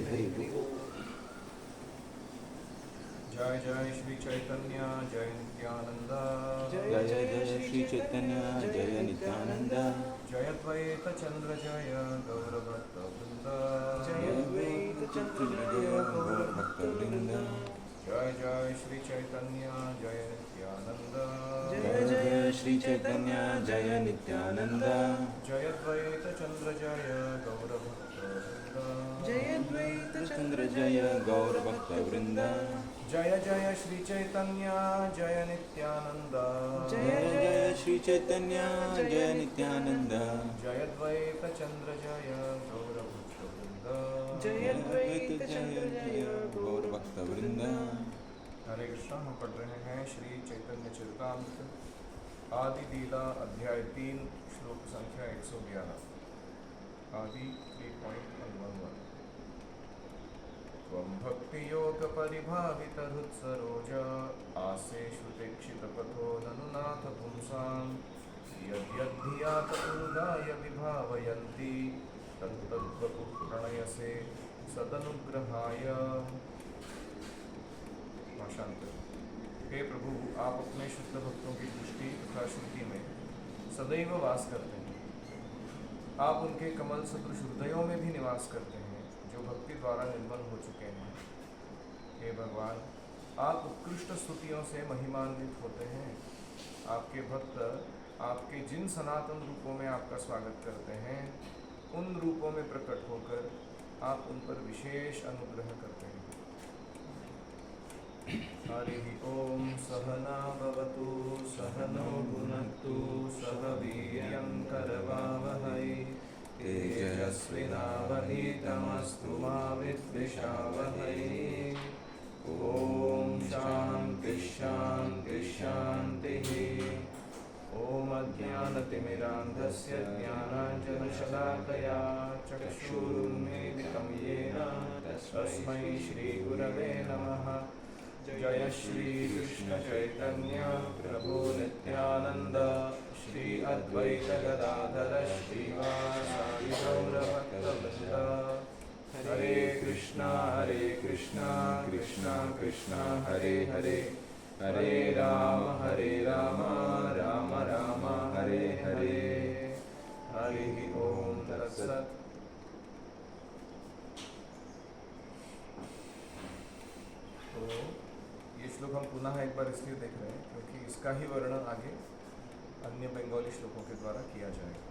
हरि हरि बोल। जय जय श्री चैतन्य जय नित्यानंद। जय जय श्री चैतन्य जय नित्यानंद। जय अद्वैत चंद्र जय गौरभक्त वृंद। जय अद्वैत चंद्र जय गौर भक्त वृंद। जय जय श्री चैतन्य जय नित्यानंद। जय जय श्री चैतन्य जय नित्यानंद। जय अद्वैत चंद्र जय गौरभक्त वृंद। जय अद्वैत चंद्र जय गौर भक्त वृंद। जय जय श्री चैतन्य जय नित्यानंद। जय जय श्री चैतन्य जय नित्यानंद। जय अद्वैत चंद्र जय गौरभक्त वृंद। जय अद्वैत चंद्र जय गौर भक्त वृंद। हरे कृष्णा। हम पढ़ रहे हैं श्री चैतन्य चरितामृत आदि लीला अध्याय 3 श्लोक संख्या 111। आदि 3.111। त्वं भक्तियोग परिभावित हृत्सरोज आसे श्रुतेक्षित पथो ननुनाथ पुंसां यद्यद्धिया तपुरुगाय विभावयन्ति तत्तद्वपु प्रणयसे सदनुग्रहाय। शांत। हे प्रभु, आप अपने शुद्ध भक्तों की दृष्टि तथा श्रुति में सदैव वास करते हैं। आप उनके कमल सदृश हृदयों में भी निवास करते हैं जो भक्ति द्वारा निर्मल हो चुके हैं। हे भगवान, आप उत्कृष्ट स्तुतियों से महिमान्वित होते हैं। आपके भक्त आपके जिन सनातन रूपों में आपका स्वागत करते हैं, उन रूपों में प्रकट होकर आप उन पर विशेष अनुग्रह करते हैं। हरि ओम सहना भवतु सहनो भुनक्तु सह वीर्यं करवावहै तेजस्विनावधीतमस्तु मा विद्विषावहै। ओम शांति शांति शांतिः। ओम अज्ञानतिमिरान्धस्य ज्ञानाञ्जनशलाकया चक्षुरुन्मीलितं येन तस्मै श्रीगुरवे नमः। जय श्री कृष्ण चैतन्य प्रभु नित्यानंद श्री अद्वैत गदाधर श्रीवासादि गौरभक्तवृंद। हरे कृष्णा कृष्णा कृष्णा हरे हरे, हरे राम राम राम हरे हरे। हरि ओम तत्सत्। तो ये श्लोक हम पुनः एक बार इसलिए देख रहे हैं क्योंकि इसका ही वर्णन आगे अन्य बंगाली श्लोकों के द्वारा किया जाएगा।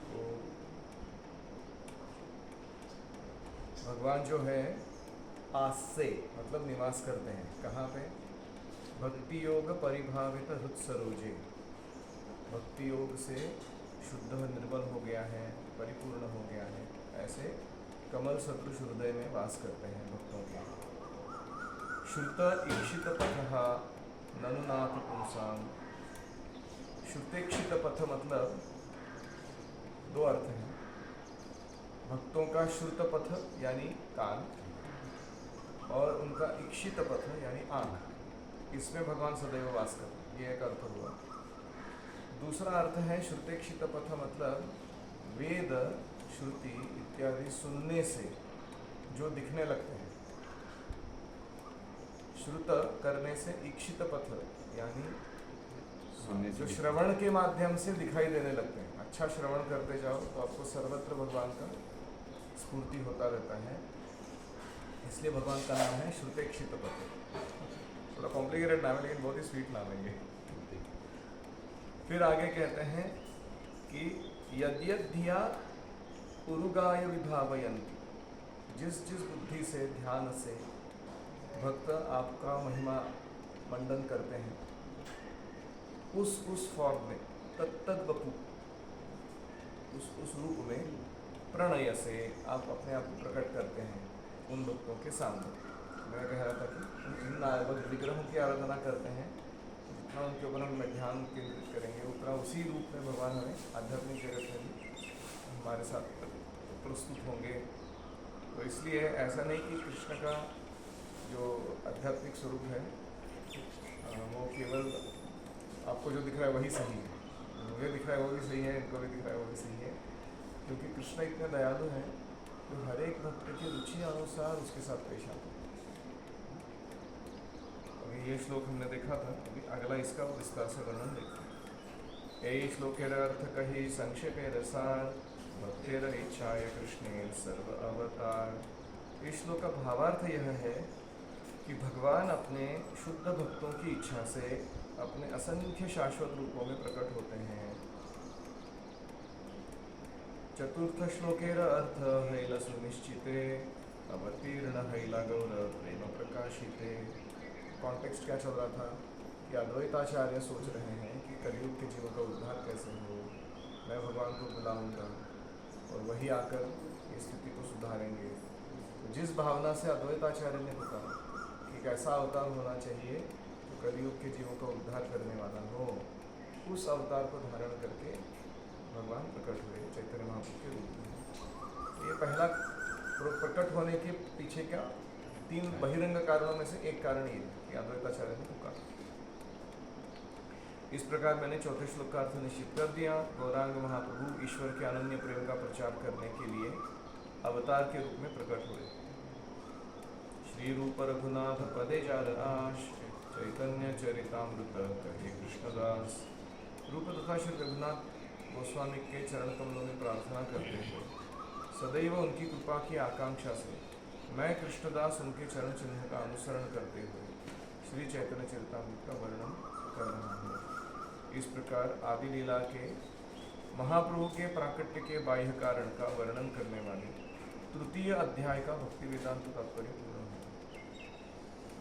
तो भगवान जो है आसे मतलब निवास करते हैं कहाँ पे? भक्ति योग परिभावित हृत्सरोजे। भक्ति योग से शुद्ध निर्मल हो गया है, परिपूर्ण हो गया है, ऐसे कमल सदृश हृदय में वास करते हैं भक्तों के। श्रुत ईक्षित पथ ननुनाथ पुंसां। श्रुतेक्षित पथ मतलब दो अर्थ हैं। भक्तों का श्रुत पथ यानी कान और उनका इक्षित पथ यानी आँख, इसमें भगवान सदैव वास करते हैं। ये एक अर्थ हुआ। दूसरा अर्थ है श्रुतेक्षित पथ मतलब वेद श्रुति इत्यादि सुनने से जो दिखने लगते हैं। श्रुत करने से इक्षित पथ यानी जो श्रवण के माध्यम से दिखाई देने लगते हैं। अच्छा श्रवण करते जाओ तो आपको सर्वत्र भगवान का स्फूर्ति होता रहता है, इसलिए भगवान का नाम है श्रुतेक्षित पथ। थोड़ा कॉम्प्लिकेटेड नाम है लेकिन बहुत ही स्वीट नाम है ये। फिर आगे कहते हैं कि यद्यद्धिया उरुगाय विभावयन्ति। जिस जिस बुद्धि से ध्यान से भक्त आपका महिमा मंडन करते हैं, उस फॉर्म में तत्तद वपु उस रूप में प्रणय से आप अपने आप को प्रकट करते हैं उन भक्तों के सामने। मैं कह रहा था कि जिन विग्रहों की आराधना करते हैं, जितना उनके ऊपर हम ध्यान केंद्रित करेंगे उतना उसी रूप में भगवान हमें आध्यात्मिक जगत में भी हमारे साथ प्रस्तुत होंगे। तो इसलिए ऐसा नहीं कि कृष्ण का जो आध्यात्मिक स्वरूप है वो केवल आपको जो दिख रहा है वही सही है, मुझे दिख रहा है वो भी सही है, इनको भी दिख रहा है वो भी सही है। क्योंकि कृष्ण इतने दयालु हैं जो हर एक भक्त की रुचि अनुसार उसके साथ पेश आता है। अभी ये श्लोक हमने देखा था, अभी अगला इसका विस्तार से वर्णन देखते हैं। यही श्लोकेर अर्थ कही संक्षेपेर सार भक्तेर इच्छाय कृष्णे सर्व अवतार। इस श्लोक का भावार्थ यह है कि भगवान अपने शुद्ध भक्तों की इच्छा से अपने असंख्य शाश्वत रूपों में प्रकट होते हैं। चतुर्थ श्लोकेर अर्थ हैल सुनिश्चिते अवतीर्ण हैला गौर प्रेम प्रकाशिते। कॉन्टेक्स्ट क्या चल रहा था कि अद्वैताचार्य सोच रहे हैं कि कलयुग के जीवों का उद्धार कैसे हो, मैं भगवान को बुलाऊंगा और वही आकर इस स्थिति को सुधारेंगे। तो जिस भावना से अद्वैताचार्य ने बताया कि एक ऐसा अवतार होना चाहिए जो कलयुग के जीवों का उद्धार करने वाला हो, उस अवतार को धारण करके भगवान प्रकट हुए चैतन्य महाप्रभु के रूप में। ये पहला प्रकट होने के पीछे क्या 3 बहिरंग कारणों में से एक कारण ये कि अद्वैताचार्य ने पुकारा। इस प्रकार मैंने चौथे श्लोक का अर्थ निश्चित कर दिया। गौरांग महाप्रभु ईश्वर के अनन्य प्रेम का प्रचार करने के लिए अवतार के रूप में प्रकट हुए। श्री रूप रघुनाथ पदे जाल आश चैतन्य चरितामृत कहे कृष्णदास। रूप तथा श्री रघुनाथ गोस्वामी के चरण कमलों में प्रार्थना करते हुए सदैव उनकी कृपा की आकांक्षा से मैं कृष्णदास उनके चरण चिन्ह का अनुसरण करते हुए श्री चैतन्य चरितामृत का वर्णन कर रहा हूँ। इस प्रकार आदि लीला के महाप्रभु के प्राकट्य के बाह्य कारण का वर्णन करने वाले तृतीय अध्याय का भक्ति वेदांत तात्पर्य पूर्ण हुआ।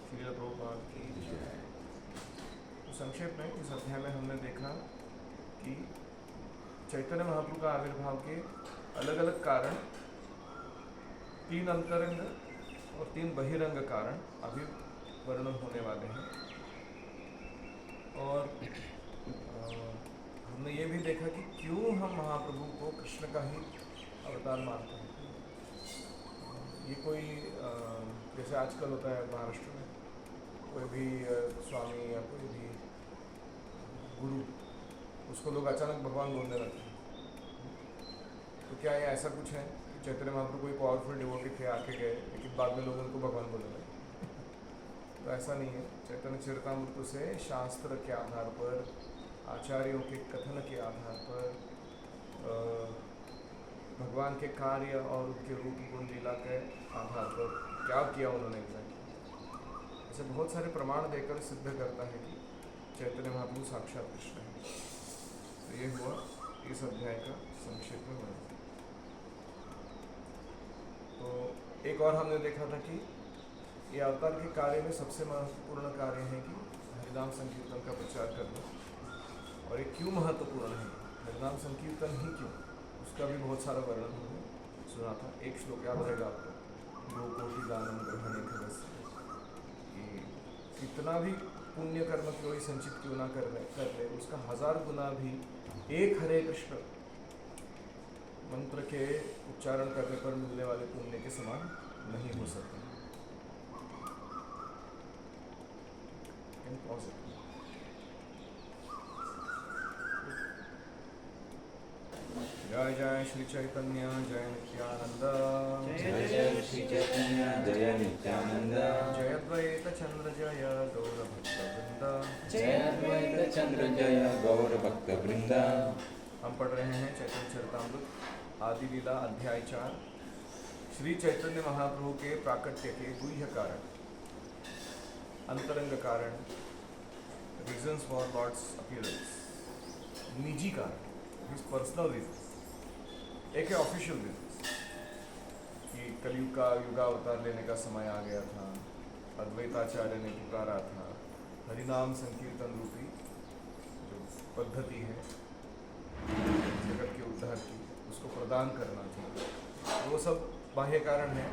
श्रील प्रभुपाद की जय। तो संक्षेप में इस अध्याय में हमने देखा कि चैतन्य महाप्रभु का आविर्भाव के अलग अलग कारण, 3 अंतरंग और 3 बहिरंग कारण अभी वर्णन होने वाले हैं। और हमने ये भी देखा कि क्यों हम महाप्रभु को कृष्ण का ही अवतार मानते हैं। ये कोई जैसे आजकल होता है महाराष्ट्र में, कोई भी स्वामी या कोई भी गुरु, उसको लोग अचानक भगवान बोलने लगते हैं। तो क्या ये ऐसा कुछ है कि चैतन्य महाप्रभु कोई पावरफुल डिवोटी थे, आके गए, लेकिन बाद में लोग उनको भगवान बोलने लगे? तो ऐसा नहीं है। चैतन्य चरितामृत से शास्त्र के आधार पर, आचार्यों के कथन के आधार पर, भगवान के कार्य और उनके रूप गुण लीला के आधार पर क्या किया उन्होंने एग्जैक्टली, ऐसे बहुत सारे प्रमाण देकर सिद्ध करता है कि चैतन्य महाप्रभु साक्षात कृष्ण है। तो ये हुआ इस अध्याय का संक्षेप में वर्णन। तो एक और हमने देखा था कि ये अवतार के कार्य में सबसे महत्वपूर्ण कार्य है कि हरिनाम संकीर्तन का प्रचार करना। और ये क्यों महत्वपूर्ण है, हरिनाम संकीर्तन ही क्यों, उसका भी बहुत सारा वर्णन हमने सुना था। एक श्लोक याद रहेगा आपको, 2 कोटि दानम ग्रहणे खरस्य, कि कितना भी पुण्य कर्म कोई संचित क्यों ना कर ले, उसका 1000 गुना भी एक हरे कृष्ण मंत्र के उच्चारण करने पर मिलने वाले पुण्य के समान नहीं हो सकता। जय जय श्री चैतन्य जय नित्यानंद, जय जय श्री चैतन्य जय नित्यानंद, जय अद्वैत चंद्र जय गौर भक्त वृंद, जय अद्वैत चंद्र जय गौर भक्त वृंद। हम पढ़ रहे हैं चैतन्य चरितामृत आदि लीला अध्याय 4। श्री चैतन्य महाप्रभु के प्राकट्य के गुह्य कारण, अंतरंग कारण, रीजंस फॉर लॉर्ड्स अपीयरेंस, निजी कारण, हिज पर्सनल रीजंस। एक है ऑफिशियल रीजंस कि कलयुग का युगावतार लेने का समय आ गया था, अद्वैताचार्य ने पुकारा था, हरिनाम संकीर्तन रूपी जो पद्धति है जगत के उद्धार की, उसको प्रदान करना था। वो सब बाह्य कारण है।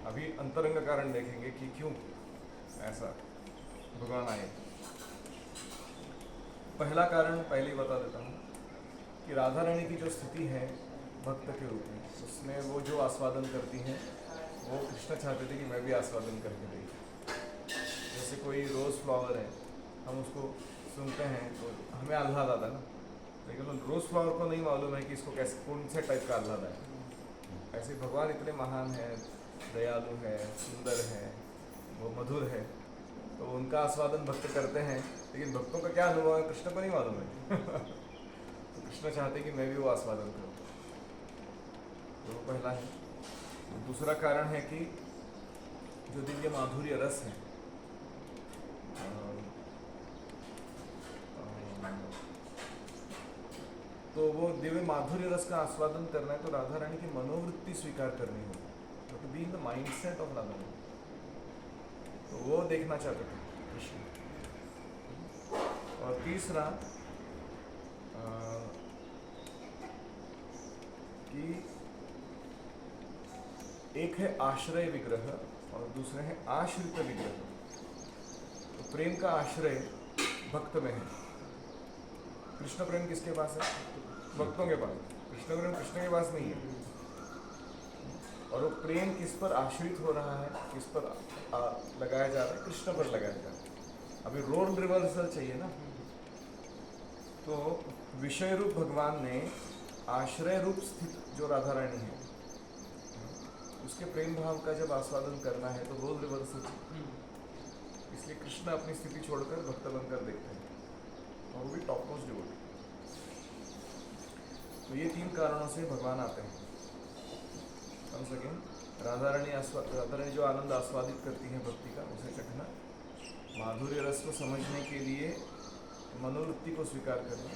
अभी अंतरंग कारण देखेंगे कि क्यों ऐसा भगवान आए। पहला कारण पहले ही बता देता हूँ कि राधा रानी की जो स्थिति है भक्त के रूप में, उसमें वो जो आस्वादन करती हैं, वो कृष्ण चाहते थे कि मैं भी आस्वादन करके देखूं। जैसे कोई रोज़ फ्लावर है, हम उसको सुनते हैं तो हमें आह्लाद आता है ना, लेकिन रोज़ फ्लावर को नहीं मालूम है कि इसको कैसे, कौन से टाइप का आह्लाद है। ऐसे भगवान इतने महान हैं, दयालु है, सुंदर है, वो मधुर है, तो उनका आस्वादन भक्त करते हैं, लेकिन भक्तों का क्या अनुभव है कृष्ण को नहीं मालूम है। तो कृष्ण चाहते हैं कि मैं भी वो आस्वादन करूँ। तो वो पहला है। दूसरा कारण है कि जो दिव्य माधुर्य रस है, तो वो दिव्य माधुर्य रस का आस्वादन करना है तो राधा रानी की मनोवृत्ति स्वीकार करनी होगी, तो be in the mindset of Radha Rani, तो वो देखना चाहते थे कृष्ण। और तीसरा कि एक है आश्रय विग्रह और दूसरे है आश्रित विग्रह। तो प्रेम का आश्रय भक्त में है। कृष्ण प्रेम किसके पास है? भक्तों के पास। कृष्ण प्रेम कृष्ण के पास नहीं है। और वो प्रेम किस पर आश्रित हो रहा है, किस पर लगाया जा रहा है? कृष्ण पर लगाया जा रहा है। अभी रोल रिवर्सल चाहिए ना, तो विषय रूप भगवान ने आश्रय रूप स्थित जो राधा रानी है उसके प्रेम भाव का जब आस्वादन करना है तो रोल रिवर्सल चाहिए। इसलिए कृष्ण अपनी स्थिति छोड़कर भक्त बनकर देखते हैं, और वो भी टॉप मोस्ट डिवोटी। तो ये तीन कारणों से भगवान आते हैं। कम से कम राधा रानी जो आनंद आस्वादित करती है भक्ति का, उसे चखना, माधुर्य रस को समझने के लिए मनोवृत्ति को स्वीकार करना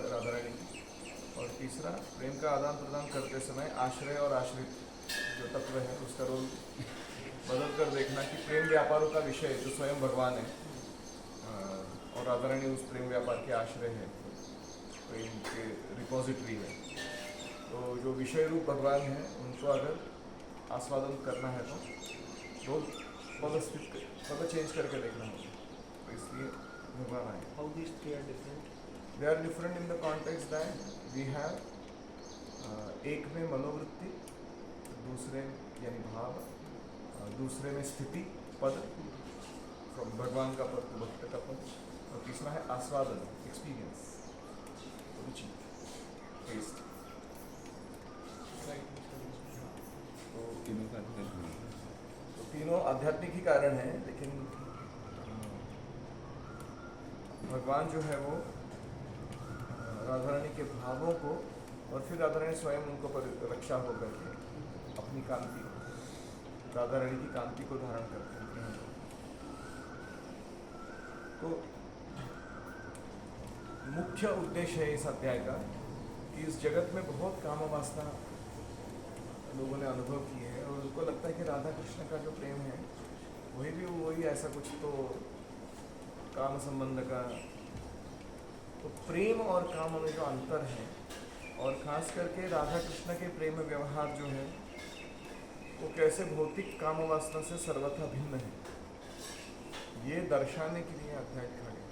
राधा रानी की, और तीसरा प्रेम का आदान प्रदान करते समय आश्रय और आश्रित जो तत्व है उसका रोल बदल कर देखना कि प्रेम व्यापारों का विषय जो स्वयं भगवान है और राधा रानी उस प्रेम व्यापार के आश्रय है, प्रेम के रिपोजिटरी है। तो जो विषय रूप भगवान है उनको अगर आस्वादन करना है तो रोल पद चेंज करके देखना होगा। तो इसलिए भगवान आए। How these three are different? They are different in the context that we have एक में मनोवृत्ति, दूसरे यानी भाव, दूसरे में स्थिति पद, भगवान का पद भक्त का पद, और तीसरा है आस्वादन, एक्सपीरियंस, रुचि, टेस्ट। तो तीनों आध्यात्मिक ही कारण हैं, लेकिन भगवान जो है वो राधा रानी के भावों को, और फिर राधा रानी स्वयं उनको रक्षा होकर के अपनी कांति, राधा रानी की कांति को धारण करते हैं। तो मुख्य उद्देश्य है इस अध्याय का कि इस जगत में बहुत काम वासना लोगों ने अनुभव की है, और उनको लगता है कि राधा कृष्ण का जो प्रेम है वही ऐसा कुछ तो काम संबंध का। तो प्रेम और काम में जो अंतर है, और खास करके राधा कृष्ण के प्रेम व्यवहार जो है वो कैसे भौतिक काम वासना से सर्वथा भिन्न है, ये दर्शाने के लिए अध्याय लिखा गया।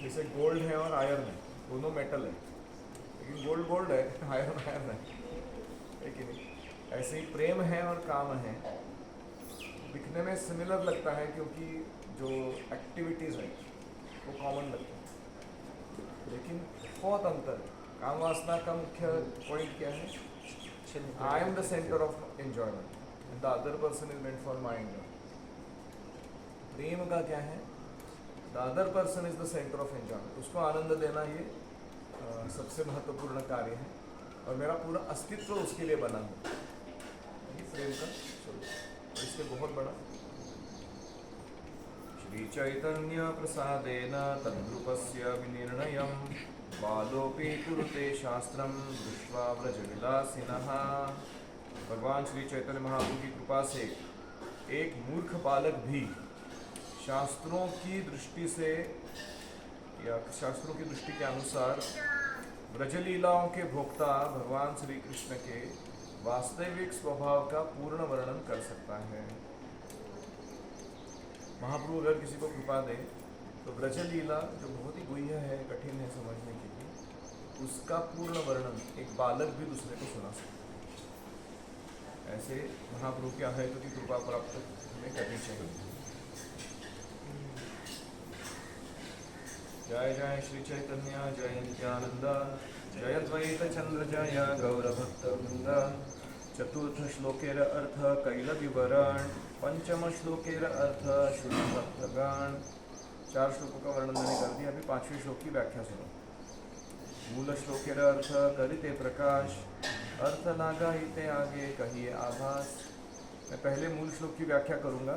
जैसे गोल्ड है और आयरन है, दोनों मेटल है, लेकिन गोल्ड गोल्ड है, आयरन आयरन है कि नहीं? ऐसे ही प्रेम है और काम है, दिखने में सिमिलर लगता है क्योंकि जो एक्टिविटीज़ है वो कॉमन लगता है, लेकिन बहुत अंतर है। काम वासना का मुख्य पॉइंट क्या है? I am the centre of enjoyment, the other person is meant for my enjoyment. प्रेम का क्या है? The other person is the centre of enjoyment, उसको आनंद देना ये सबसे महत्वपूर्ण कार्य है, और मेरा पूरा अस्तित्व उसके लिए बना है। ये प्रेम का स्वरूप। इससे बहुत बड़ा श्री चैतन्य प्रसादेन तद्रूपस्य विनिर्णयम् बालोपि कुरुते शास्त्रम दृष्ट्वा व्रजविलासिनः। भगवान श्री चैतन्य महाप्रभु की कृपा से एक मूर्ख बालक भी शास्त्रों की दृष्टि से या शास्त्रों की दृष्टि के अनुसार व्रजलीलाओं के भोक्ता भगवान श्री कृष्ण के वास्तविक स्वभाव का पूर्ण वर्णन कर सकता है। महाप्रभु अगर किसी को कृपा दे तो ब्रजलीला जो बहुत ही गुह्य है, कठिन है समझने के लिए, उसका पूर्ण वर्णन एक बालक भी दूसरे को सुना सकता है। ऐसे महाप्रभु के अहैतुकी की कृपा प्राप्त हमें करनी चाहिए। जय जय श्री चैतन्य, जय नित्यानंद, जयद्वैतचन्द्रजय गौरभक्तवृन्द चतुर्थश्लोकेर अर्थ कैलविवरण पंचम श्लोकेर अर्थ शुद्धभक्तगण। 4 श्लोकों का वर्णन मैंने कर दिया, अभी 5वें श्लोक की व्याख्या सुनो। मूल श्लोकेर अर्थ करिते प्रकाश, अर्थ लागा इते आगे कहिए आभास। मैं पहले मूल श्लोक की व्याख्या करूंगा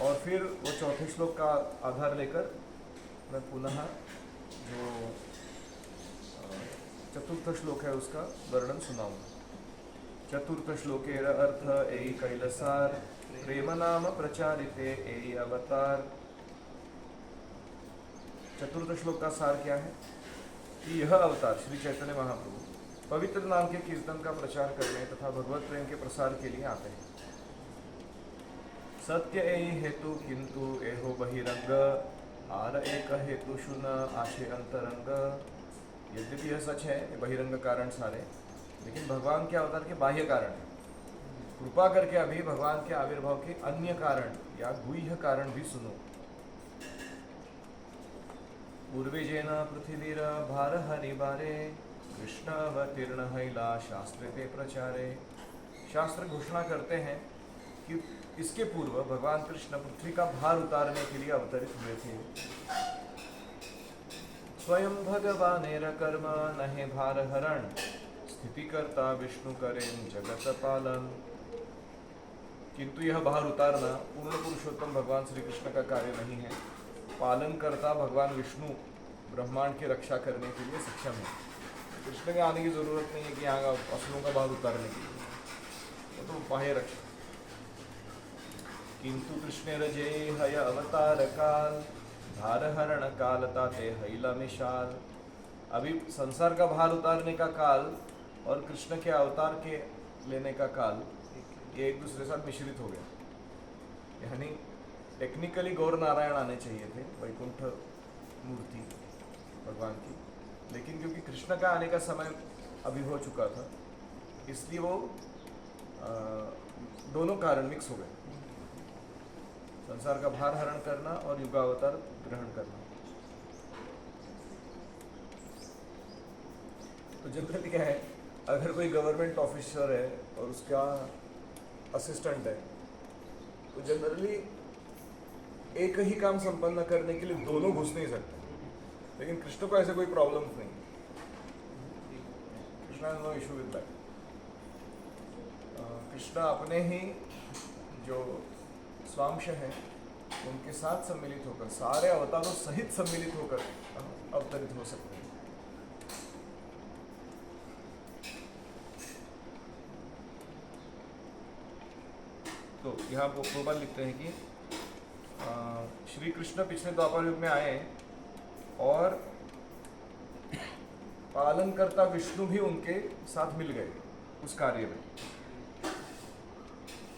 और फिर वो चौथे श्लोक का आधार लेकर मैं पुनः जो चतुर्थ श्लोक है उसका वर्णन सुनाऊंगा। चतुर्थ श्लोकेर अर्थ एई कैलसार, प्रेम नाम प्रचारिते एई अवतार। चतुर्थ श्लोक का सार क्या है कि यह अवतार श्री चैतन्य महाप्रभु पवित्र नाम के कीर्तन का प्रचार करने तथा भगवत प्रेम के प्रसार के लिए आते हैं। सत्य एई हेतु किंतु एहो बहिरंग, आर एक हेतु शुन आशे अंतरंग। यद्यपि यह सच है, ये बहिरंग कारण सारे, लेकिन भगवान के अवतार के बाह्य कारण है। कृपा करके अभी भगवान के आविर्भाव के अन्य कारण या गुह्य कारण भी सुनो। पूर्वेजेन पृथ्वीर भार हरिबारे, कृष्ण अवतीर्ण हैला शास्त्र ते प्रचारे। शास्त्र घोषणा करते हैं कि इसके पूर्व भगवान कृष्ण पृथ्वी का भार उतारने के लिए अवतरित हुए थे। स्वयं भगवानेर कर्म नहे भार हरण, स्थिति करता विष्णु करें जगत पालन। किंतु यह भार उतारना पूर्ण पुरुषोत्तम भगवान श्री कृष्ण का कार्य नहीं है। पालन करता भगवान विष्णु ब्रह्मांड की रक्षा करने के लिए सक्षम है। कृष्ण के आने की जरूरत नहीं है कि यहाँ असुरों का भार उतारने के लिए, वो तो बाह्य रक्षा। किंतु कृष्ण रजे हय अवतार काल, भार हरण काल ताते हैला मिशाल। अभी संसार का भार उतारने का काल और कृष्ण के अवतार के लेने का काल ये एक दूसरे साथ मिश्रित हो गया। यानी टेक्निकली गौर नारायण आने चाहिए थे, वैकुंठ मूर्ति भगवान की, लेकिन क्योंकि कृष्ण का आने का समय अभी हो चुका था, इसलिए वो दोनों कारण मिक्स हो गए। संसार का भार हरण करना और युगावतार ग्रहण करना। तो जनरली क्या है, अगर कोई गवर्नमेंट ऑफिसर है और उसका असिस्टेंट है, तो जनरली एक ही काम संपन्न करने के लिए दोनों घुस नहीं सकते। लेकिन कृष्ण को ऐसे कोई प्रॉब्लम्स नहीं, Krishna no issue with that. Krishna अपने ही जो स्वांश हैं उनके साथ सम्मिलित होकर, सारे अवतारों सहित सम्मिलित होकर अवतरित हो सकते हैं। तो यहाँ प्रोपाल लिखते हैं कि श्री कृष्ण पिछले द्वापर युग में आए और पालनकर्ता विष्णु भी उनके साथ मिल गए उस कार्य में।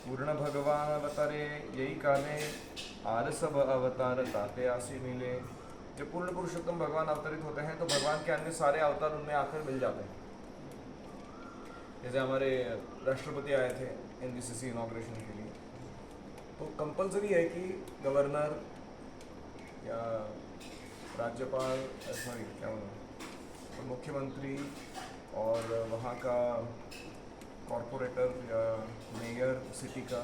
पूर्ण भगवान अवतारे यही काले, आर सब अवतार ताते आसी मिले। जब पूर्ण पुरुषोत्तम भगवान अवतरित होते हैं तो भगवान के अन्य सारे अवतार उनमें आकर मिल जाते हैं। जैसे हमारे राष्ट्रपति आए थे एनबीसीसी इनॉग्रेशन के लिए, तो कंपलसरी है कि गवर्नर या राज्यपाल, सॉरी क्या बोलूं, मुख्यमंत्री और वहाँ का कॉरपोरेटर या मेयर सिटी का,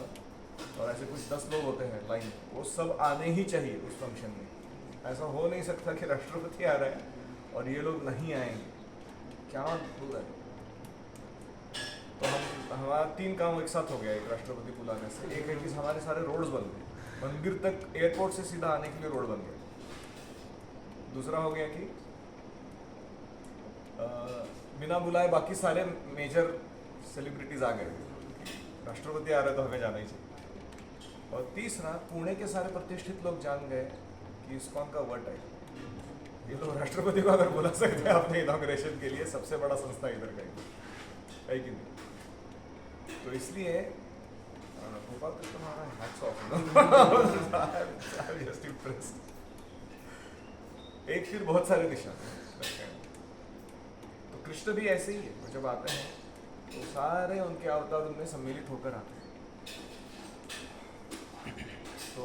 और ऐसे कुछ 10 लोग होते हैं लाइन, वो सब आने ही चाहिए उस फंक्शन में। ऐसा हो नहीं सकता कि राष्ट्रपति आ रहा है और ये लोग नहीं आएंगे, क्या बोला है। तो हमारा 3 काम एक साथ हो गया एक राष्ट्रपति बुलाने से। एक है कि हमारे सारे रोड्स बन गए, मंदिर तक एयरपोर्ट से सीधा आने के लिए रोड बन गए। दूसरा हो गया कि बिना बुलाए बाकी सारे मेजर सेलिब्रिटीज आ गए, राष्ट्रपति आ रहे तो हमें जाना ही चाहिए। और तीसरा, पुणे के सारे प्रतिष्ठित लोग जान गए कि इस्कॉन का वट है, ये लोग राष्ट्रपति को अगर बुला सकते हैं अपने इनॉग्रेशन के लिए, सबसे बड़ा संस्था इधर का है कि नहीं। तो इसलिए भोपाल तक तुम्हारा हैट्स ऑफ, जस्ट इम्प्रेस्ड। एक फिर बहुत सारे निशान। तो कृष्ण भी ऐसे ही है, वो जब आते हैं तो सारे उनके अवतार उनमें सम्मिलित होकर आते हैं। तो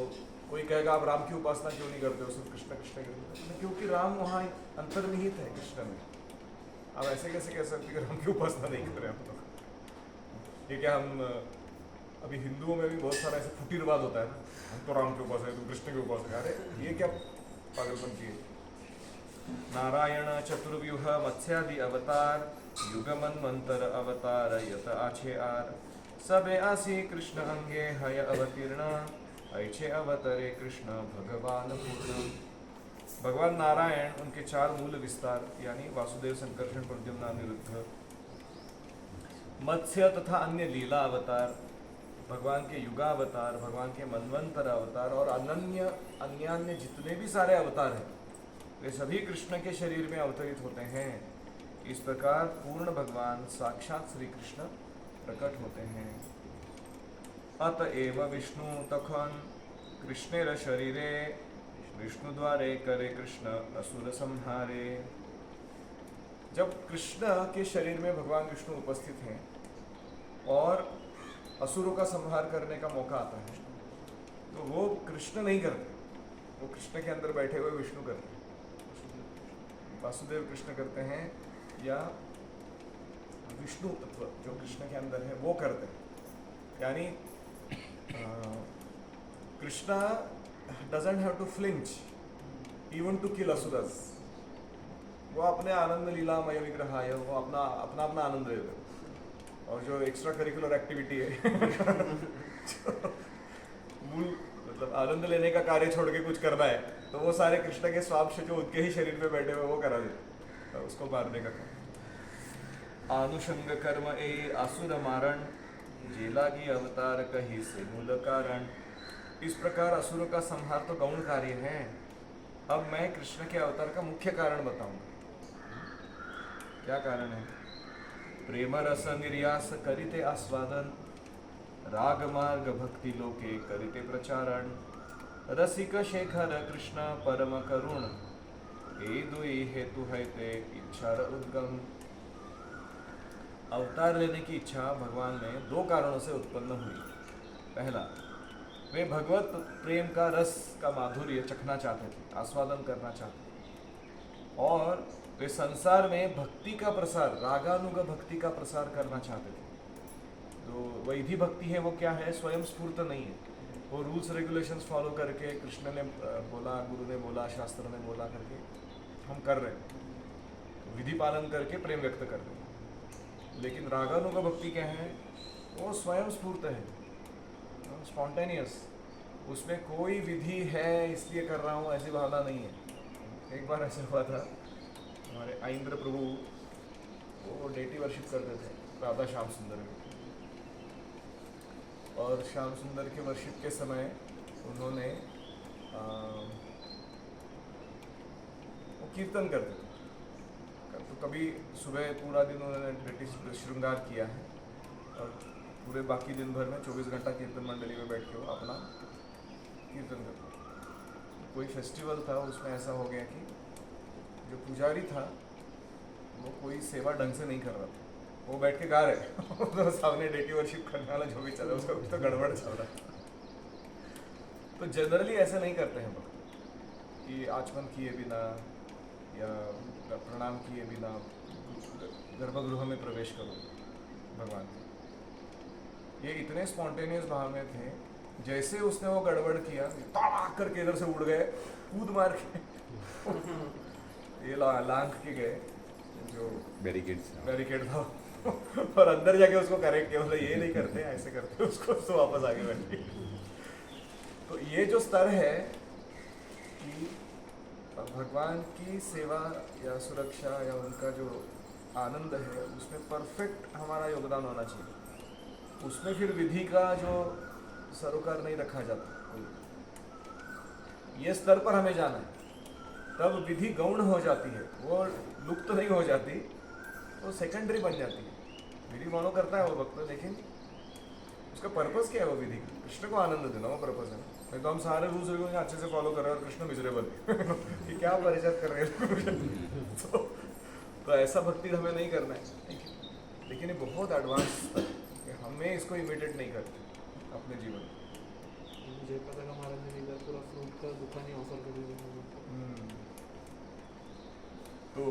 कोई कहेगा आप राम की उपासना क्यों नहीं करते हो, सिर्फ कृष्ण कृष्ण करते हो? क्योंकि राम वहाँ अंतर्निहित है कृष्ण में। आप ऐसे कैसे कह सकते कि राम की उपासना नहीं कर रहे हम लोग? ये क्या हम अभी हिंदुओं में भी बहुत सारा ऐसा फुटीरवाद होता है ना, हम तो राम के उपासक है, तुम कृष्ण के उपासक है। अरे ये क्या पागलपंती है? नारायण चतुर्व्यूह मत्स्यादि अवतार युगमन्वंतर अवतार यत आछे आर सबे आसी कृष्ण अंगे हय अवतीर्ण ऐछे अवतरे कृष्ण भगवान पूर्ण। भगवान नारायण उनके 4 मूल विस्तार यानी वासुदेव, संकर्षण, प्रद्युम्न, अनिरुद्ध, मत्स्य तथा अन्य लीला अवतार, भगवान के युगावतार, भगवान के मनवंतर अवतार और अन्य जितने भी सारे अवतार हैं वे सभी कृष्ण के शरीर में अवतरित होते हैं। इस प्रकार पूर्ण भगवान साक्षात श्री कृष्ण प्रकट होते हैं। अतएव विष्णु तखन कृष्णेर शरीरे विष्णु द्वारे करे कृष्ण असुर संहारे। जब कृष्ण के शरीर में भगवान विष्णु उपस्थित हैं और असुरों का संहार करने का मौका आता है तो वो कृष्ण नहीं करते, वो कृष्ण के अंदर बैठे हुए विष्णु करते हैं, वासुदेव कृष्ण करते हैं या विष्णु तत्व जो कृष्ण के अंदर है वो करते हैं। यानी Krishna doesn't have to flinch even to kill asuras. वो अपने आनंद लीलामय विग्रह है, वो अपना आनंद लेते हैं। और जो एक्स्ट्रा करिकुलर एक्टिविटी है मूल मतलब आनंद लेने का कार्य छोड़ के कुछ करना है तो वो सारे कृष्ण के स्वांश जो उनके ही शरीर में बैठे हुए वो करा देते तो उसको मारने का काम। आनुषंग कर्म ए असुर मारण जेलागी अवतार कही से मूल कारण। इस प्रकार असुरों का संहार तो गौण कार्य है। अब मैं कृष्ण के अवतार का मुख्य कारण बताऊंगा। क्या कारण है? प्रेम रस निर्यास करिते आस्वादन राग मार्ग भक्ति लोके करिते प्रचारण रसिक शेखर कृष्ण परम करुण ए दुई हेतु है ते इच्छा उद्गम। अवतार लेने की इच्छा भगवान में 2 कारणों से उत्पन्न हुई। पहला, वे भगवत प्रेम का रस का माधुर्य चखना चाहते थे, आस्वादन करना चाहते थे और वे संसार में भक्ति का प्रसार, रागानुग भक्ति का प्रसार करना चाहते थे। तो वैधि भक्ति है वो क्या है? स्वयं स्फूर्त नहीं है, वो रूल्स रेगुलेशंस फॉलो करके कृष्ण ने बोला, गुरु ने बोला, शास्त्र ने बोला करके हम कर रहे हैं, तो विधि पालन करके प्रेम व्यक्त कर रहे हैं। लेकिन रागानुग भक्ति क्या है? वो स्वयं स्फूर्त है, स्पॉन्टेनियस, उसमें कोई विधि है इसलिए कर रहा हूँ ऐसी भावना नहीं है। एक बार ऐसा हुआ था, हमारे आइंद्र प्रभु वो डेटी वर्शिप करते थे राधा श्याम सुंदर में, और श्याम सुंदर के वर्शिप के समय उन्होंने वो कीर्तन करते थे। तो कभी सुबह पूरा दिन उन्होंने डेटी श्रृंगार किया है और पूरे बाकी दिन भर में 24 घंटा कीर्तन मंडली में बैठ के वो अपना कीर्तन करते। कोई फेस्टिवल था, उसमें ऐसा हो गया कि जो पुजारी था वो कोई सेवा ढंग से नहीं कर रहा था, वो बैठ के गा रहे तो सामने डेटी वर्शिप करने वाला जो भी चल रहा है उसका कुछ तो गड़बड़ चल रहा था। तो जनरली ऐसा नहीं करते हैं भक्त कि आचमन किए बिना या प्रणाम किए बिना गर्भगृह में प्रवेश करो भगवान के। ये इतने स्पॉन्टेनियस भाव में थे, जैसे उसने वो गड़बड़ किया ताक करके इधर से उड़ गए, कूद मार के ये लांग के गए जो बैरिकेड था और अंदर जाके उसको करेक्ट किया, मतलब ये नहीं करते ऐसे करते उसको, तो वापस आगे बैठ। तो ये जो स्तर है कि भगवान की सेवा या सुरक्षा या उनका जो आनंद है उसमें परफेक्ट हमारा योगदान होना चाहिए। उसमें फिर विधि का जो सरोकार नहीं रखा जाता, ये स्तर पर हमें जाना है। तब विधि गौण हो जाती है, वो लुप्त तो नहीं हो जाती, वो सेकेंडरी बन जाती है। विधि फॉलो करता है वो भक्त, लेकिन उसका पर्पस क्या है? वो विधि कृष्ण को आनंद देना, वो पर्पस है। नहीं तो हम सारे रूल्स रेगुलेशन अच्छे से फॉलो कर रहे हैं और कृष्ण मिजरेबल कि क्या परिचय कर रहे हैं तो ऐसा भक्ति हमें नहीं करना है। लेकिन ये बहुत एडवांस है, हमें इसको इमिटेट नहीं करते अपने जीवन में। जयपताका महाराज ने इधर पूरा फ्रूट का दुकान ही ऑफर कर दिया। तो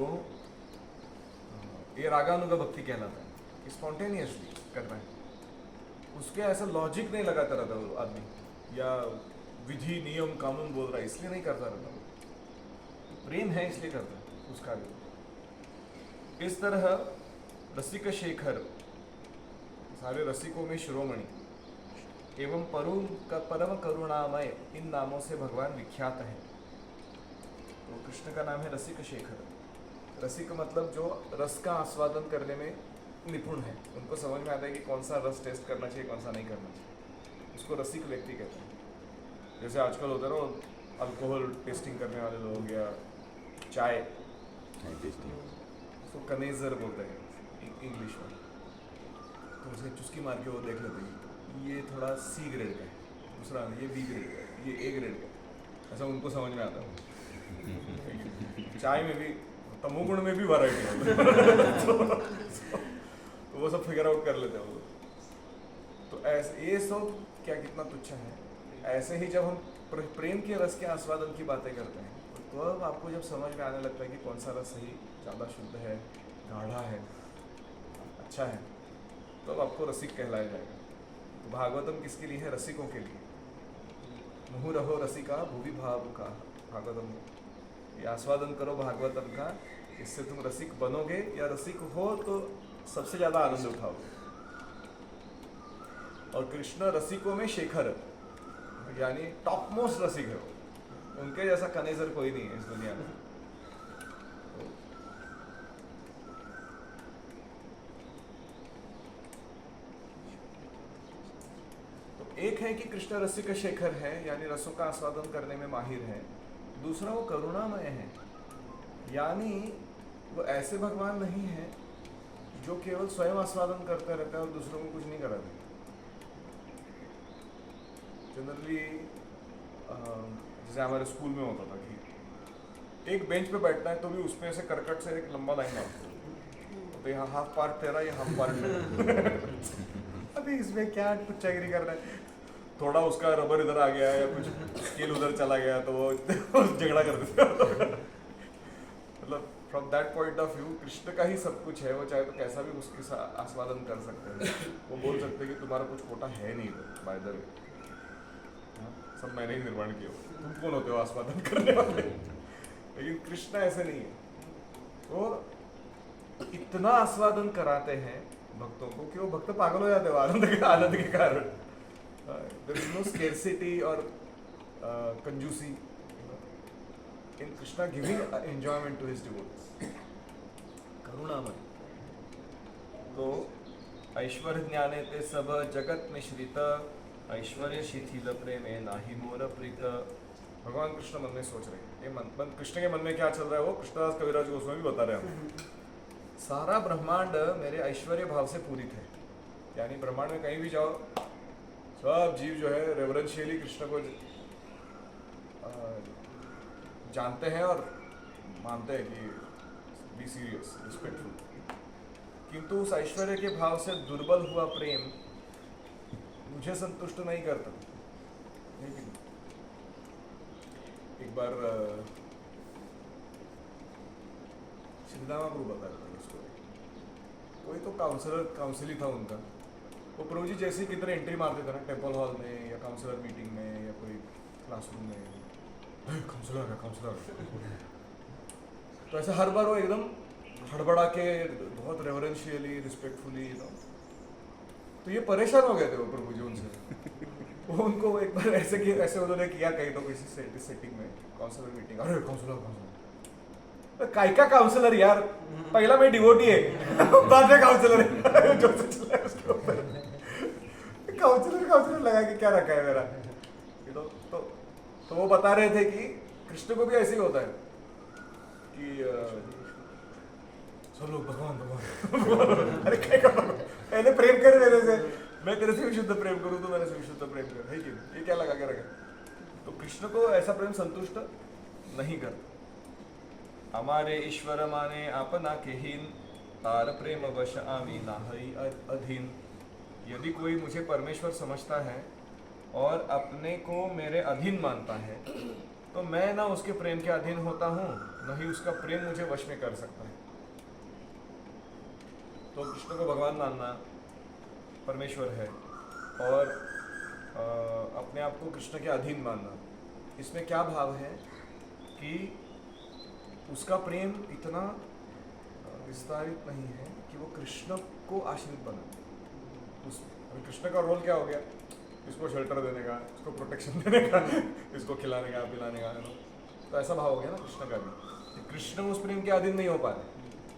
ये रागानुगा भक्ति कहलाता है कि स्पॉन्टेनियसली करना है, उसके ऐसा लॉजिक नहीं लगाता रहता वो आदमी, या विधि नियम कानून बोल रहा है इसलिए नहीं करता रहता, प्रेम है इसलिए करता है उस कार्य को। इस तरह रसिक शेखर, सारे रसिकों में शिरोमणि एवं परम करुणामय, इन नामों से भगवान विख्यात है। तो कृष्ण का नाम है रसिक शेखर। रसिक मतलब जो रस का आस्वादन करने में निपुण है, उनको समझ में आता है कि कौन सा रस टेस्ट करना चाहिए कौन सा नहीं करना चाहिए, उसको रसिक व्यक्ति कहते हैं। जैसे आजकल होता है ना अल्कोहल टेस्टिंग करने वाले लोग, या चाय उसको कनेजर बोलते हैं इंग्लिश में, तो उसे चुस्की मार के वो देख लेते हैं ये थोड़ा सी ग्रेड का है, दूसरा ये बी ग्रेड का है, ये ए ग्रेड का है, ऐसा उनको समझ में आता है। चाय में भी तमोगुण में भी वैरायटी है तो वो सब फिगर आउट कर लेते हैं वो। तो ऐसे ये सब क्या कितना तुच्छ है। ऐसे ही जब हम प्रेम के रस के आस्वादन की बातें करते हैं तो अब आपको जब समझ में आने लगता है कि कौन सा रस सही, ज़्यादा शुद्ध है, गाढ़ा है, अच्छा है, तो अब आपको रसिक कहलाया जाएगा। तो भागवतम किसके लिए है? रसिकों के लिए। मुहु रहो रसिका भुवि भावुका, भागवतम ये आस्वादन करो भागवतम का, इससे तुम रसिक बनोगे, या रसिक हो तो सबसे ज्यादा आनंद उठाओगे। और कृष्ण रसिकों में शेखर, यानी टॉप मोस्ट रसिक है, उनके जैसा कनेजर कोई नहीं है इस दुनिया में। तो एक है कि कृष्ण रसिक शेखर है, यानी रसों का आस्वादन करने में माहिर है। दूसरा वो करुणामय है, यानी वो ऐसे भगवान नहीं है जो केवल स्वयं आस्वादन करते रहता है और दूसरों को कुछ नहीं कराते। जनरली जैसे हमारे स्कूल में होता था कि एक बेंच पे बैठना है तो भी उसमें से करकट से एक लंबा लाइन आता, तो यहाँ हाफ पार्ट तेरा, ये हाफ पार्ट मेरा अभी इसमें क्या टुच्चागिरी कर रहा है, थोड़ा उसका रबर इधर आ गया या कुछ स्केल उधर चला गया तो वो झगड़ा कर देते। मतलब from that point of view Krishna का ही सब कुछ है, वो चाहे तो कैसा भी उसके आस्वादन कर सकते हैं। वो बोल सकते हैं कि तुम्हारा कुछ खोटा है नहीं इधर, बाय द वे सब मैंने ही निर्माण किया, तुम कौन होते हो आस्वादन करने वाले। लेकिन कृष्ण ऐसे नहीं है, वो इतना आस्वादन कराते हैं भक्तों को कि वो भक्त पागल हो जाते हैं आनंद के कारण। There is no scarcity or conjuicy in Krishna giving enjoyment to his devotees. करुणामय। तो ऐश्वर्य ज्ञाने ते सब जगत में श्रित, ऐश्वर्य शिथिल प्रेमे नाही मोर प्रीत। भगवान कृष्ण मन में सोच रहे हैं, ये मन कृष्ण के मन में क्या चल रहा है वो कृष्णदास कविराज गोस्वामी बता रहे हैं। सारा ब्रह्मांड मेरे ऐश्वर्य भाव से पूरित है, यानी ब्रह्मांड में कहीं भी जाओ सब जीव जो है रेवरेंशियली कृष्ण को जानते हैं और मानते हैं कि बी सीरियस, रिस्पेक्टफुल। किंतु उस ऐश्वर्य के भाव से दुर्बल हुआ प्रेम मुझे संतुष्ट नहीं करता। एक बार श्रीदामा प्रभु बता रहे थे उसको, कोई तो काउंसिल था उनका, वो प्रभु जी जैसे ही किधर एंट्री मारते थे ना टेम्पल हॉल में या काउंसलर मीटिंग में या कोई क्लासरूम में, काउंसलर है तो ऐसे हर बार वो एकदम हड़बड़ा के बहुत रेवरेंशियली रिस्पेक्टफुली तो ये परेशान हो गए थे वो प्रभु जी उनसे। वो उनको एक बार ऐसे उन्होंने किया कहीं तो किसी सेटिंग में काउंसलर मीटिंग, अरे काउंसलर काय का काउंसलर यार, पहला मैं डिवोटी है बाद में काउंसलर है जो से चला है उसके ऊपर काउंसलर लगा के क्या रखा है मेरा। तो वो बता रहे थे कि कृष्ण को भी ऐसे ही होता है कि सब लोग भगवान अरे क्या कर पहले प्रेम कर मेरे से, मैं तेरे से भी शुद्ध प्रेम करूं तो मेरे से भी शुद्ध प्रेम कर, है कि ये क्या लगा के रखा। तो कृष्ण को ऐसा प्रेम संतुष्ट नहीं करता। हमारे ईश्वर माने आपना के हीन, तार प्रेम वश आमी नाहई अधीन। यदि कोई मुझे परमेश्वर समझता है और अपने को मेरे अधीन मानता है, तो मैं ना उसके प्रेम के अधीन होता हूँ, न ही उसका प्रेम मुझे वश में कर सकता है। तो कृष्ण को भगवान मानना, परमेश्वर है, और अपने आप को कृष्ण के अधीन मानना, इसमें क्या भाव है कि उसका प्रेम इतना विस्तारित नहीं है कि वो कृष्ण को आश्रित बना। उस कृष्ण का रोल क्या हो गया? इसको शेल्टर देने का, इसको प्रोटेक्शन देने का, इसको खिलाने का, पिलाने का, तो ऐसा भाव हो गया ना कृष्ण का भी। कृष्ण उस प्रेम के अधीन नहीं हो पा रहे।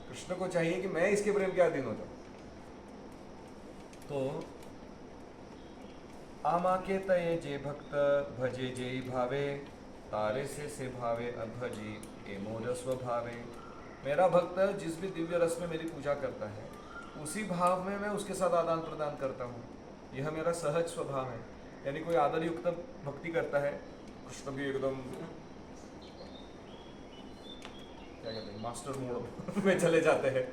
कृष्ण को चाहिए कि मैं इसके प्रेम के अधीन हो जाऊं। तो आमा के तये जे भक्त भजे जेई भावे, तारे से भावे अभजी ए मोर स्वभावे। मेरा भक्त जिस भी दिव्य रस में मेरी पूजा करता है, उसी भाव में मैं उसके साथ आदान प्रदान करता हूँ। यह मेरा सहज स्वभाव है। यानी कोई आदर युक्त भक्ति करता है, कृष्ण भी एकदम क्या कहते हैं, मास्टर मोड में चले जाते हैं,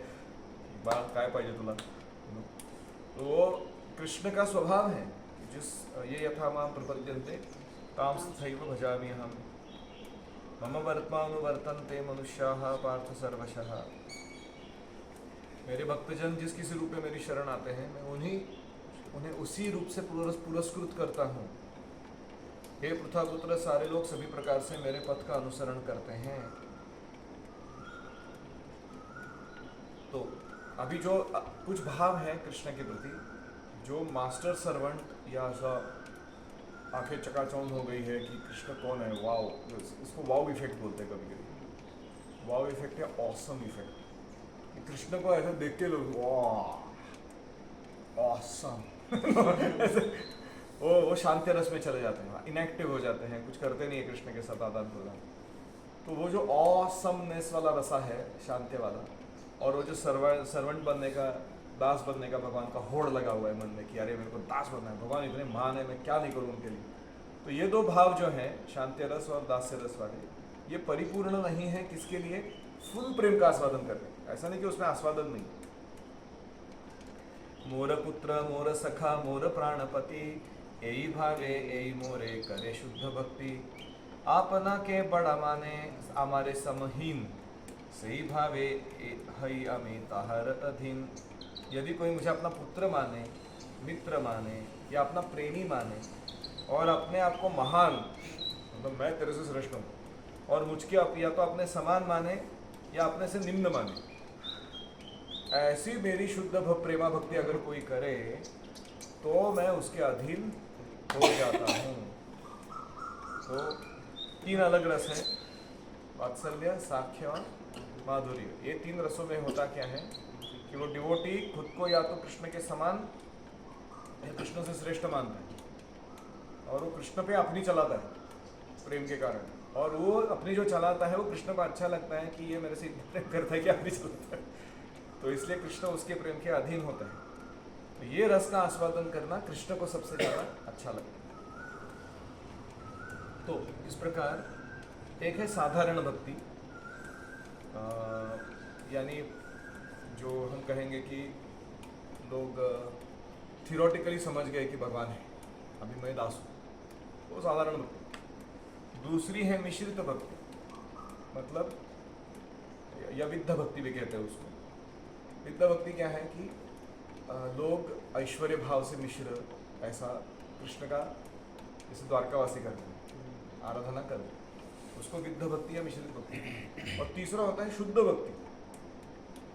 बात काय पाहिजे तुला। तो कृष्ण का स्वभाव है, जिस ये यथा माम प्रपद्यन्ते ताम तथैव भजामि अहम्, मम वर्त्मानुवर्तन्ते मनुष्याः पार्थ सर्वशः। मेरे भक्तजन जिस किसी रूप में मेरी शरण आते हैं, मैं उन्हें उसी रूप से पुरस्कृत करता हूँ। हे पृथापुत्र, सारे लोग सभी प्रकार से मेरे पथ का अनुसरण करते हैं। तो अभी जो कुछ भाव है कृष्ण के प्रति, जो मास्टर सर्वेंट या ऐसा आंखें चकाचौंध हो गई है कि कृष्ण कौन है, वाव, इसको वाव इफेक्ट बोलते हैं कभी कभी। वाव इफेक्ट है ऑसम इफेक्ट। कृष्ण को ऐसा देख के लोग वाह ऑसम वो शांति रस में चले जाते हैं, इनएक्टिव हो जाते हैं, कुछ करते नहीं है कृष्ण के साथ आदान प्रदान। तो वो जो ऑसमनेस वाला रसा है, शांति वाला, और वो जो सर्वेंट बनने का, दास बनने का भगवान का होड़ लगा हुआ है मन में कि अरे मेरे को दास बनना है, भगवान इतने महान है, मैं क्या नहीं करूँ उनके लिए। तो ये दो भाव जो हैं, शांति रस और दास्य रस वाले, ये परिपूर्ण नहीं है किसके लिए? फुल प्रेम का आस्वादन करने। ऐसा नहीं कि उसमें आस्वादन नहीं। मोर पुत्र मोर सखा मोर प्राणपति, एई भावे एई मोरे करे शुद्ध भक्ति। आपना के बड़ा माने हमारे समहीन, सही भावे हई अमी ताहर अधीन। यदि कोई मुझे अपना पुत्र माने, मित्र माने या अपना प्रेमी माने, और अपने आप को महान, मतलब मैं तेरे से श्रेष्ठ हूँ, और मुझके या तो अपने समान माने या अपने से निम्न माने, ऐसी मेरी शुद्ध प्रेमा भक्ति अगर कोई करे तो मैं उसके अधीन हो जाता हूँ। तो तीन अलग रस हैं, वात्सल्य, साख्य और माधुर्य। ये तीन रसों में होता क्या है कि वो डिवोटी खुद को या तो कृष्ण के समान या कृष्ण से श्रेष्ठ मानता है, और वो कृष्ण पे अपनी चलाता है प्रेम के कारण, और वो अपनी जो चलाता है वो कृष्ण को अच्छा लगता है कि ये मेरे से प्रेम करता है कि अपनी चलाता है, तो इसलिए कृष्ण उसके प्रेम के अधीन होता है। तो ये रस का आस्वादन करना कृष्ण को सबसे ज़्यादा अच्छा लगता है। तो इस प्रकार एक है साधारण भक्ति, यानी जो हम कहेंगे कि लोग थियोरेटिकली समझ गए कि भगवान है, अभी मैं दास हूँ, वो साधारण भक्ति। दूसरी है मिश्रित भक्ति, मतलब या विद्ध भक्ति भी कहते हैं उसको। विद्ध भक्ति क्या है कि लोग ऐश्वर्य भाव से मिश्र ऐसा कृष्ण का जैसे द्वारकावासी करते हैं, आराधना करते हैं, उसको विद्ध भक्ति या मिश्रित भक्ति। और तीसरा होता है शुद्ध भक्ति।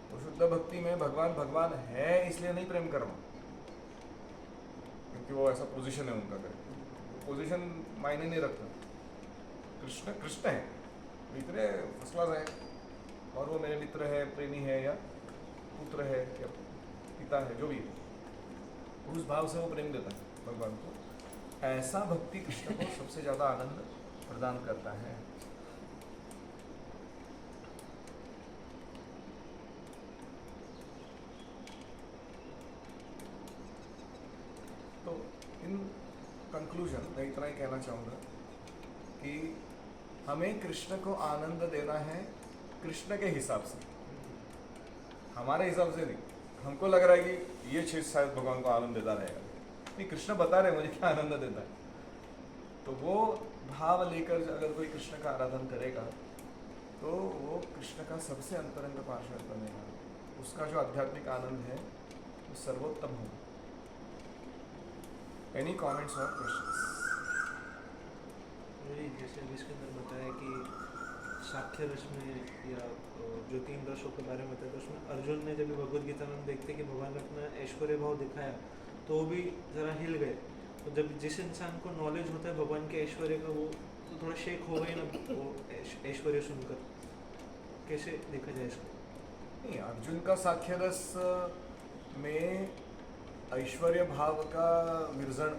तो शुद्ध भक्ति में भगवान भगवान है इसलिए नहीं प्रेम करना, क्योंकि वो ऐसा पोजीशन है उनका, पोजीशन मायने नहीं रखता। कृष्ण कृष्ण है, मित्र फर्स्ट क्लास है, और वो मेरे मित्र है, प्रेमी है, या पुत्र है, या पिता है, जो भी है, उस भाव से वो प्रेम देता है भगवान को। ऐसा भक्ति कृष्ण को सबसे ज़्यादा आनंद प्रदान करता है। तो इन कंक्लूजन मैं इतना ही कहना चाहूँगा कि हमें कृष्ण को आनंद देना है कृष्ण के हिसाब से, हमारे हिसाब से नहीं। हमको लग रहा है कि ये चीज़ शायद भगवान को आनंद देता रहेगा, नहीं, कृष्ण बता रहे मुझे क्या आनंद देता है। तो वो भाव लेकर अगर कोई कृष्ण का आराधन करेगा तो वो कृष्ण का सबसे अंतरंग पार्षद बनेगा, उसका जो आध्यात्मिक आनंद है वो सर्वोत्तम होगा। एनी कमेंट्स और क्वेश्चंस? जैसे अभी इसके अंदर बताया कि साख्य रस में या जो 3 रसों के बारे में बताया, तो उसमें अर्जुन ने जब भगवद गीता में हम देखते कि भगवान ने अपना ऐश्वर्य भाव दिखाया तो वो भी ज़रा हिल गए। तो जब जिस इंसान को नॉलेज होता है भगवान के ऐश्वर्य का, वो तो थोड़ा शेक हो गई ना वो ऐश्वर्य सुनकर। कैसे देखा जाए इसको? नहीं, अर्जुन का साख्य रस में ऐश्वर्य भाव का विरजन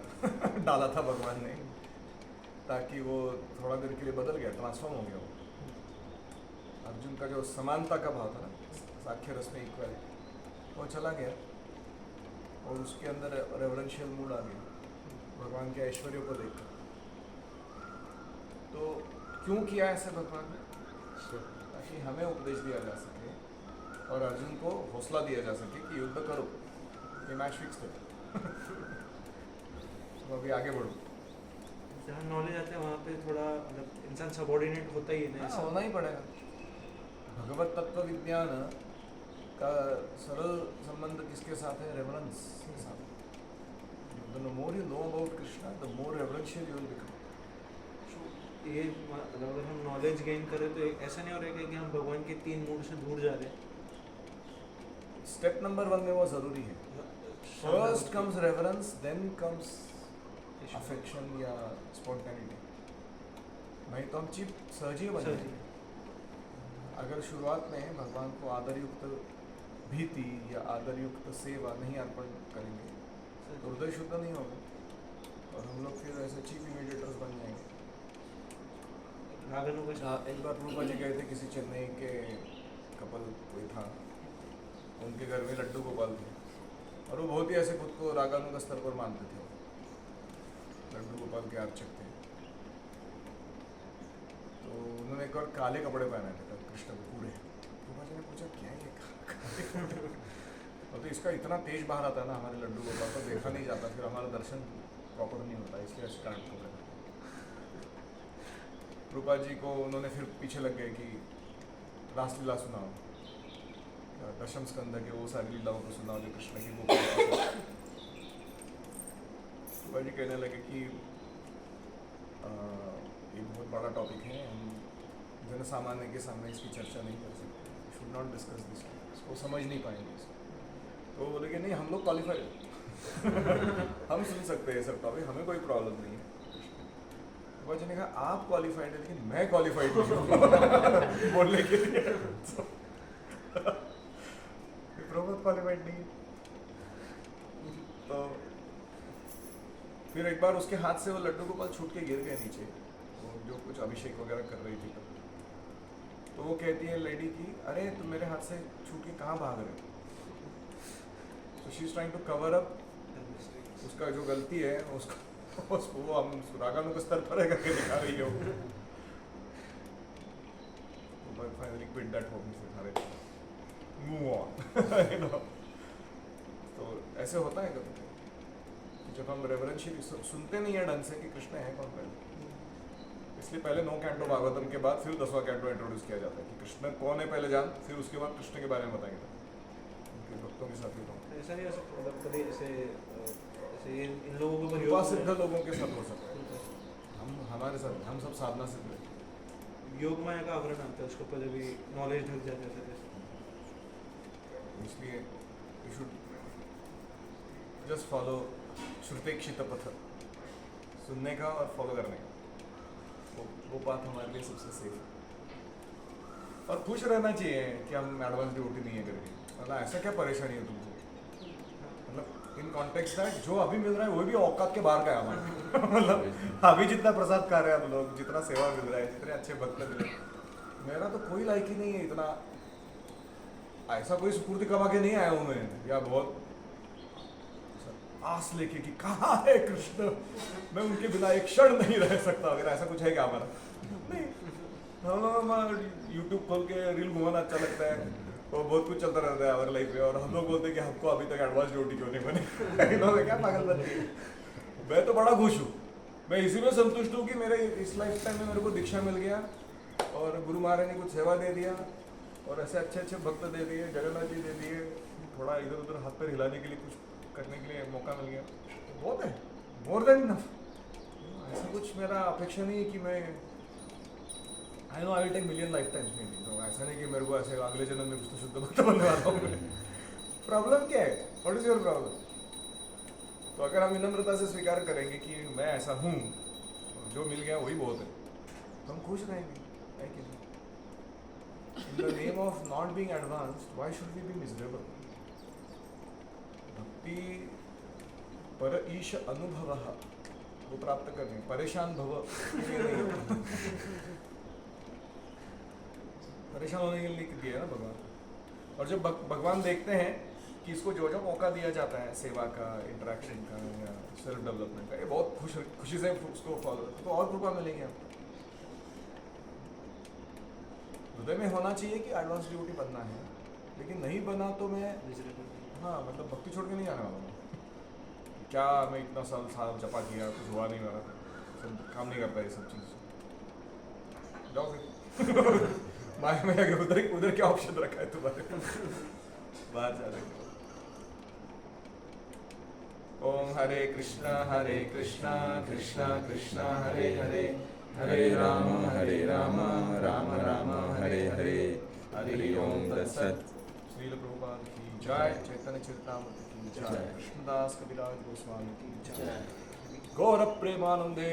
डाला था भगवान ने, ताकि वो थोड़ा देर के लिए बदल गया, ट्रांसफॉर्म हो गया वो। अर्जुन का जो समानता का भाव था ना, साख्य रस में इक्वल, वो चला गया और उसके अंदर रेवरेंशियल मूड आ गया भगवान के ऐश्वर्य को देखकर। तो क्यों किया ऐसे भगवान ने? ताकि हमें उपदेश दिया जा सके और अर्जुन को हौसला दिया जा सके कि युद्ध करो, ये मैच फिक्स है। तो अभी आगे बढ़ो। जहाँ नॉलेज आता है वहाँ पे थोड़ा मतलब इंसान सबॉर्डिनेट होता ही है ना, ऐसा होना ही पड़ेगा। भगवत तत्व विज्ञान का सरल संबंध किसके साथ है? रेवरेंस के साथ। The more you know about Krishna, the more reverential you will become. ये मतलब अगर हम नॉलेज गेन करें तो ऐसा नहीं हो रहा है कि हम भगवान के 3 मूड से दूर जा रहे हैं। स्टेप नंबर 1 में वो जरूरी है। First comes reverence, then comes affection या स्पॉन्टेनिटी। नहीं तो हम चिप सहजी बन जाएंगे। अगर शुरुआत में भगवान को आदरयुक्त भीति या आदरयुक्त सेवा नहीं अर्पण करेंगे तो हृदय शुद्ध नहीं होगा और हम लोग फिर ऐसे चीफ इमिडिएटर्स बन जाएंगे। एक बार रूपा जी गए थे किसी चेन्नई के कपल कोई था, उनके घर में लड्डू गोपाल थे और वो बहुत ही ऐसे खुद को रागानुग स्तर पर मानते थे। लड्डू गोपाल के आर्चक थे। तो उन्होंने एक बार काले कपड़े पहने थे तब कृष्ण को पूरे। रूपा जी ने पूछा क्या है ये? तो इसका इतना तेज बाहर आता है ना हमारे लड्डू गोपाल को, देखा नहीं जाता, फिर हमारा दर्शन प्रॉपर नहीं होता, इसलिए स्टार्ट हो गया। रूपा जी को उन्होंने फिर पीछे लग गए कि रासलीला सुनाओ, दशम स्कंद के वो सारी लीलाओं को सुनाओ जो कृष्ण की गोपियों। रूपा जी कहने लगे कि ये बहुत बड़ा टॉपिक है, हम जन सामान्य के सामने इसकी चर्चा नहीं कर सकते, शुड नॉट डिस्कस दिस, इसको समझ नहीं पाएंगे इसको। तो बोले कि नहीं हम लोग क्वालिफाइड हम सुन सकते हैं सब टॉपिक, हमें कोई प्रॉब्लम नहीं है। तो ने कहा आप क्वालिफाइड है लेकिन मैं क्वालिफाइड नहीं बोलने के लिए। प्रभु क्वालिफाइड नहीं। तो फिर एक बार उसके हाथ से वो लड्डू गोपाल छूट के गिर गए नीचे, वो जो कुछ अभिषेक वगैरह कर रही थी तो वो कहती है लेडी की, अरे तुम मेरे हाथ से छूट के कहाँ भाग रहे हो? So she's trying to cover up उसका जो गलती है उसको वो हम रागानुग स्तर पर है करके दिखा रही है। तो finally quit that hobby से सारे move on you know। तो ऐसे होता है कभी जब हम रेवरेंशियली सुनते नहीं है ढंग से कि कृष्ण है कौन पहले, इसलिए पहले 9 कैंटो भागवतम के बाद फिर 10वां कैंटो इंट्रोड्यूस किया जाता है कि कृष्ण कौन है पहले जान, फिर उसके बाद कृष्ण के बारे में बताएंगे उनके भक्तों के साथ। ऐसा नहीं हो सकता मतलब कभी ऐसे इन लोगों को कृपा सिद्ध लोगों के साथ हो सकता है, हम हमारे साथ हम सब साधना सिद्ध है। योग माया का आवरण आता है उसके ऊपर जब भी नॉलेज ढक जाता है, इसलिए यू शुड जस्ट फॉलो श्रुतेक्षित पथ, सुनने का और फॉलो करने का, वो बात हमारे लिए सबसे सेफ है। और खुश रहना चाहिए कि हम एडवांस ड्यूटी नहीं है करके, मतलब ऐसा क्या परेशानी है तुमको? मतलब इन कॉन्टेक्स्ट दैट जो अभी मिल रहा है वो भी औकात के बाहर का है हमारा। मतलब अभी जितना प्रसाद खा रहे हैं हम लोग, जितना सेवा मिल रहा है, जितने अच्छे भक्त मिले, मेरा तो कोई लायक ही नहीं है इतना, ऐसा कोई सुपूर्ति कमा के नहीं आया हूँ मैं, या बहुत आस लेके कि कहाँ है कृष्ण, मैं उनके बिना एक क्षण नहीं रह सकता, अगर ऐसा कुछ है क्या हमारा? नहीं, हम यूट्यूब खोल के रील घुमाना अच्छा लगता है, वो बहुत कुछ चलता रहता है हमारे लाइफ में, और हम लोग बोलते हैं कि हमको अभी तक एडवांस ड्यूटी क्यों नहीं बने। क्या पागल बनती है? मैं तो बड़ा खुश हूँ मैं इसी में संतुष्ट हूँ कि मेरे इस लाइफ टाइम में मेरे को दीक्षा मिल गया और गुरु महाराज ने कुछ सेवा दे दिया और ऐसे अच्छे अच्छे भक्त दे दिए, जगन्नाथ जी दे दिए, थोड़ा इधर उधर हाथ पैर हिलाने के लिए कुछ करने के लिए मौका मिल गया, तो बहुत है, मोर देन इनफ। ऐसा कुछ मेरा अपेक्षा नहीं है कि मैं I know I will take million lifetimes, नहीं तो ऐसा नहीं कि मेरे को ऐसे अगले जन्म में कुछ तो शुद्ध भक्त बनने वाला हूँ मैं। प्रॉब्लम क्या है? What is your problem? तो अगर हम विनम्रता से स्वीकार करेंगे कि मैं ऐसा हूँ, जो मिल गया वही बहुत है, तो हम खुश रहेंगे, है कि नहीं? In the name of not being advanced, why should we be miserable? भक्ति पर ईश अनुभव वो प्राप्त करने, परेशान भव ये नहीं। परेशान होने के लिए दिया ना भगवान। और जब भगवान देखते हैं कि इसको जो जो मौका दिया जाता है सेवा का, इंटरेक्शन का या सेल्फ डेवलपमेंट का, ये बहुत खुशी से उसको फॉलो, तो और कृपा मिलेगी आपको। हृदय में होना चाहिए कि एडवांस ड्यूटी बनना है, लेकिन नहीं बना तो मैं हाँ मतलब भक्ति छोड़ के नहीं आने वाला हूँ। क्या मैं इतना साल जपा किया, कुछ हुआ नहीं मेरा, सब काम नहीं करता ये सब चीज़, जाओ फिर माया में आगे उधर क्या ऑप्शन रखा है तुम्हारे बाहर जाने का। ओम हरे कृष्णा कृष्णा कृष्णा हरे हरे, हरे राम राम राम हरे हरे, हरि ओम तत्सत्। श्रील प्रभुपाद की जय, चैतन्य चरितामृत की जय, कृष्णदास कविराज गोस्वामी की जय, गौर प्रेमानंदे।